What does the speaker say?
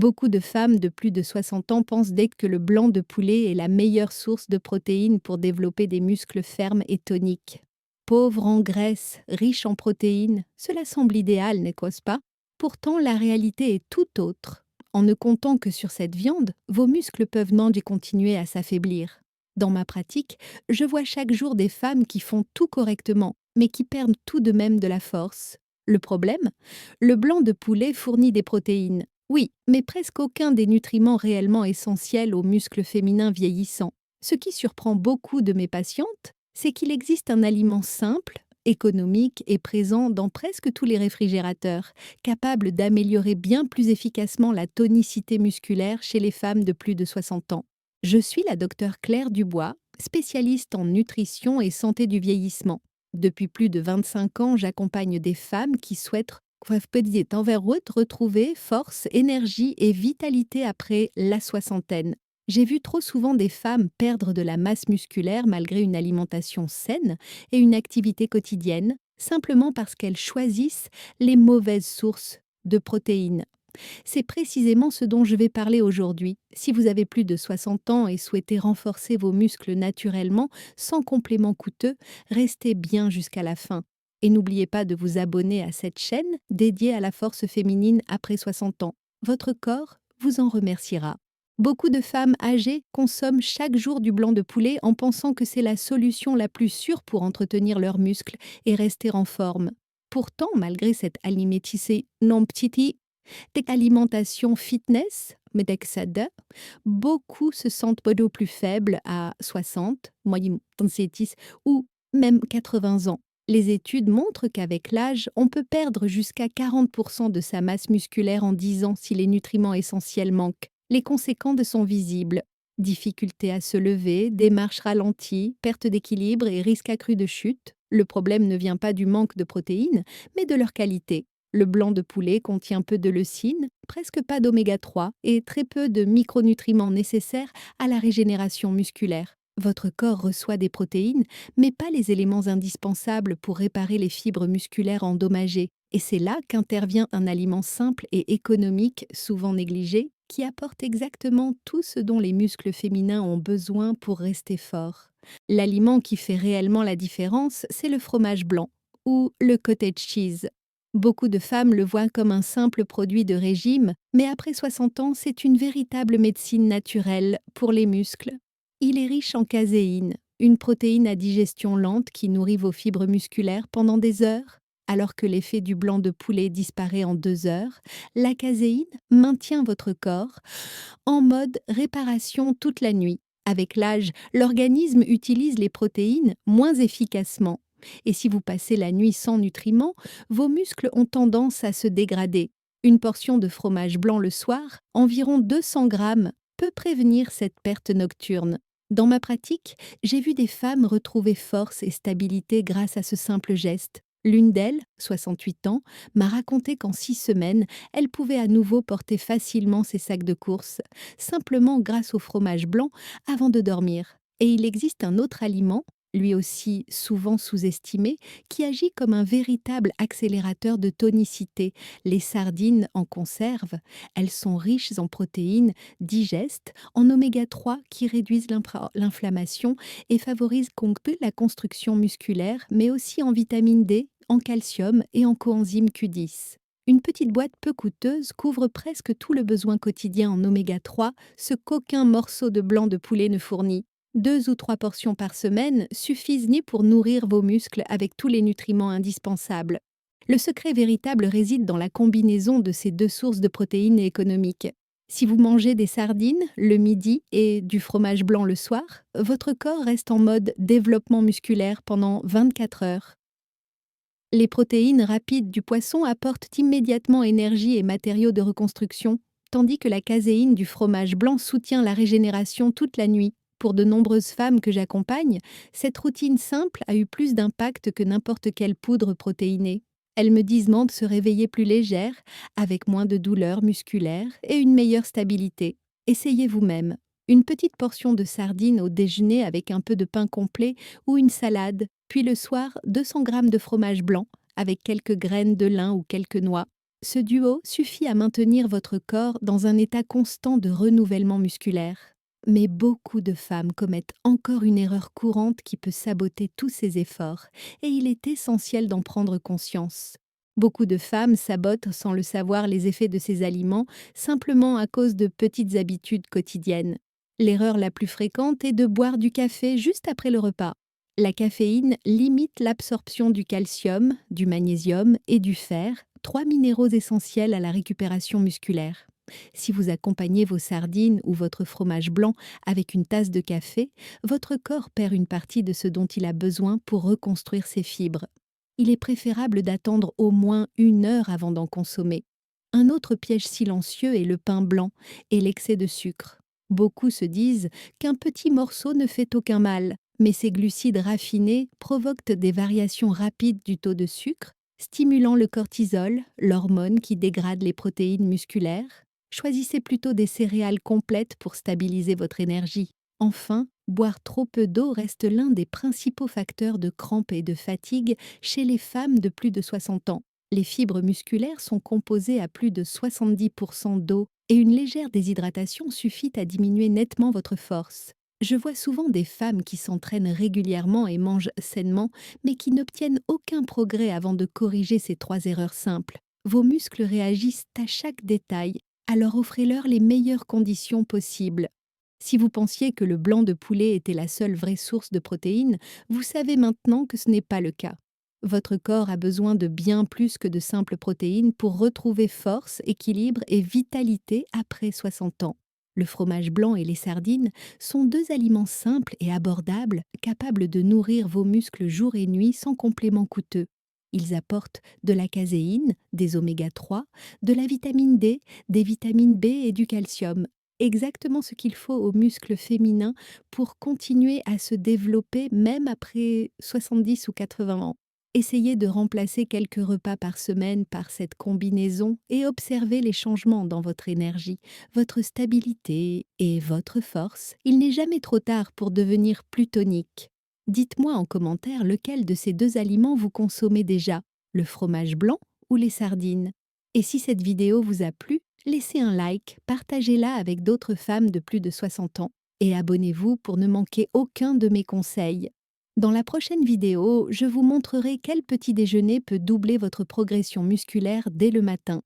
Beaucoup de femmes de plus de 60 ans pensent dès que le blanc de poulet est la meilleure source de protéines pour développer des muscles fermes et toniques. Pauvre en graisse, riche en protéines, cela semble idéal, n'est-ce pas? Pourtant, la réalité est tout autre. En ne comptant que sur cette viande, vos muscles peuvent manger et continuer à s'affaiblir. Dans ma pratique, je vois chaque jour des femmes qui font tout correctement, mais qui perdent tout de même de la force. Le problème? Le blanc de poulet fournit des protéines. Oui, mais presque aucun des nutriments réellement essentiels aux muscles féminins vieillissants. Ce qui surprend beaucoup de mes patientes, c'est qu'il existe un aliment simple, économique et présent dans presque tous les réfrigérateurs, capable d'améliorer bien plus efficacement la tonicité musculaire chez les femmes de plus de 60 ans. Je suis la docteure Claire Dubois, spécialiste en nutrition et santé du vieillissement. Depuis plus de 25 ans, j'accompagne des femmes qui souhaitent retrouver force, énergie et vitalité après la soixantaine. J'ai vu trop souvent des femmes perdre de la masse musculaire malgré une alimentation saine et une activité quotidienne, simplement parce qu'elles choisissent les mauvaises sources de protéines. C'est précisément ce dont je vais parler aujourd'hui. Si vous avez plus de 60 ans et souhaitez renforcer vos muscles naturellement, sans complément coûteux, restez bien jusqu'à la fin. Et n'oubliez pas de vous abonner à cette chaîne dédiée à la force féminine après 60 ans. Votre corps vous en remerciera. Beaucoup de femmes âgées consomment chaque jour du blanc de poulet en pensant que c'est la solution la plus sûre pour entretenir leurs muscles et rester en forme. Pourtant, malgré cette alimentation non petite, alimentation fitness, medexada, beaucoup se sentent beaucoup plus faibles à 60, moyenne ou même 80 ans. Les études montrent qu'avec l'âge, on peut perdre jusqu'à 40% de sa masse musculaire en 10 ans si les nutriments essentiels manquent. Les conséquences sont visibles. Difficulté à se lever, démarche ralentie, perte d'équilibre et risque accru de chute. Le problème ne vient pas du manque de protéines, mais de leur qualité. Le blanc de poulet contient peu de leucine, presque pas d'oméga 3 et très peu de micronutriments nécessaires à la régénération musculaire. Votre corps reçoit des protéines, mais pas les éléments indispensables pour réparer les fibres musculaires endommagées. Et c'est là qu'intervient un aliment simple et économique, souvent négligé, qui apporte exactement tout ce dont les muscles féminins ont besoin pour rester forts. L'aliment qui fait réellement la différence, c'est le fromage blanc, ou le cottage cheese. Beaucoup de femmes le voient comme un simple produit de régime, mais après 60 ans, c'est une véritable médecine naturelle pour les muscles. Il est riche en caséine, une protéine à digestion lente qui nourrit vos fibres musculaires pendant des heures. Alors que l'effet du blanc de poulet disparaît en 2 heures, la caséine maintient votre corps en mode réparation toute la nuit. Avec l'âge, l'organisme utilise les protéines moins efficacement. Et si vous passez la nuit sans nutriments, vos muscles ont tendance à se dégrader. Une portion de fromage blanc le soir, environ 200 grammes, peut prévenir cette perte nocturne. Dans ma pratique, j'ai vu des femmes retrouver force et stabilité grâce à ce simple geste. L'une d'elles, 68 ans, m'a raconté qu'en 6 semaines, elle pouvait à nouveau porter facilement ses sacs de course, simplement grâce au fromage blanc avant de dormir. Et il existe un autre aliment, lui aussi souvent sous-estimé, qui agit comme un véritable accélérateur de tonicité, les sardines en conserve. Elles sont riches en protéines, digestes, en oméga 3 qui réduisent l'inflammation et favorisent la construction musculaire, mais aussi en vitamine D, en calcium et en coenzyme Q10. Une petite boîte peu coûteuse couvre presque tout le besoin quotidien en oméga 3, ce qu'aucun morceau de blanc de poulet ne fournit. 2 ou 3 portions par semaine suffisent ni pour nourrir vos muscles avec tous les nutriments indispensables. Le secret véritable réside dans la combinaison de ces deux sources de protéines économiques. Si vous mangez des sardines le midi et du fromage blanc le soir, votre corps reste en mode développement musculaire pendant 24 heures. Les protéines rapides du poisson apportent immédiatement énergie et matériaux de reconstruction, tandis que la caséine du fromage blanc soutient la régénération toute la nuit. Pour de nombreuses femmes que j'accompagne, cette routine simple a eu plus d'impact que n'importe quelle poudre protéinée. Elles me disent de se réveiller plus légères, avec moins de douleurs musculaires et une meilleure stabilité. Essayez vous-même. Une petite portion de sardines au déjeuner avec un peu de pain complet ou une salade, puis le soir 200 g de fromage blanc avec quelques graines de lin ou quelques noix. Ce duo suffit à maintenir votre corps dans un état constant de renouvellement musculaire. Mais beaucoup de femmes commettent encore une erreur courante qui peut saboter tous ces efforts, et il est essentiel d'en prendre conscience. Beaucoup de femmes sabotent sans le savoir les effets de ces aliments simplement à cause de petites habitudes quotidiennes. L'erreur la plus fréquente est de boire du café juste après le repas. La caféine limite l'absorption du calcium, du magnésium et du fer, trois minéraux essentiels à la récupération musculaire. Si vous accompagnez vos sardines ou votre fromage blanc avec une tasse de café, votre corps perd une partie de ce dont il a besoin pour reconstruire ses fibres. Il est préférable d'attendre au moins 1 heure avant d'en consommer. Un autre piège silencieux est le pain blanc et l'excès de sucre. Beaucoup se disent qu'un petit morceau ne fait aucun mal, mais ces glucides raffinés provoquent des variations rapides du taux de sucre, stimulant le cortisol, l'hormone qui dégrade les protéines musculaires. Choisissez plutôt des céréales complètes pour stabiliser votre énergie. Enfin, boire trop peu d'eau reste l'un des principaux facteurs de crampes et de fatigue chez les femmes de plus de 60 ans. Les fibres musculaires sont composées à plus de 70% d'eau et une légère déshydratation suffit à diminuer nettement votre force. Je vois souvent des femmes qui s'entraînent régulièrement et mangent sainement, mais qui n'obtiennent aucun progrès avant de corriger ces 3 erreurs simples. Vos muscles réagissent à chaque détail, alors offrez-leur les meilleures conditions possibles. Si vous pensiez que le blanc de poulet était la seule vraie source de protéines, vous savez maintenant que ce n'est pas le cas. Votre corps a besoin de bien plus que de simples protéines pour retrouver force, équilibre et vitalité après 60 ans. Le fromage blanc et les sardines sont deux aliments simples et abordables, capables de nourrir vos muscles jour et nuit sans complément coûteux. Ils apportent de la caséine, des oméga 3, de la vitamine D, des vitamines B et du calcium. Exactement ce qu'il faut aux muscles féminins pour continuer à se développer même après 70 ou 80 ans. Essayez de remplacer quelques repas par semaine par cette combinaison et observez les changements dans votre énergie, votre stabilité et votre force. Il n'est jamais trop tard pour devenir plus tonique. Dites-moi en commentaire lequel de ces deux aliments vous consommez déjà, le fromage blanc ou les sardines. Et si cette vidéo vous a plu, laissez un like, partagez-la avec d'autres femmes de plus de 60 ans et abonnez-vous pour ne manquer aucun de mes conseils. Dans la prochaine vidéo, je vous montrerai quel petit déjeuner peut doubler votre progression musculaire dès le matin.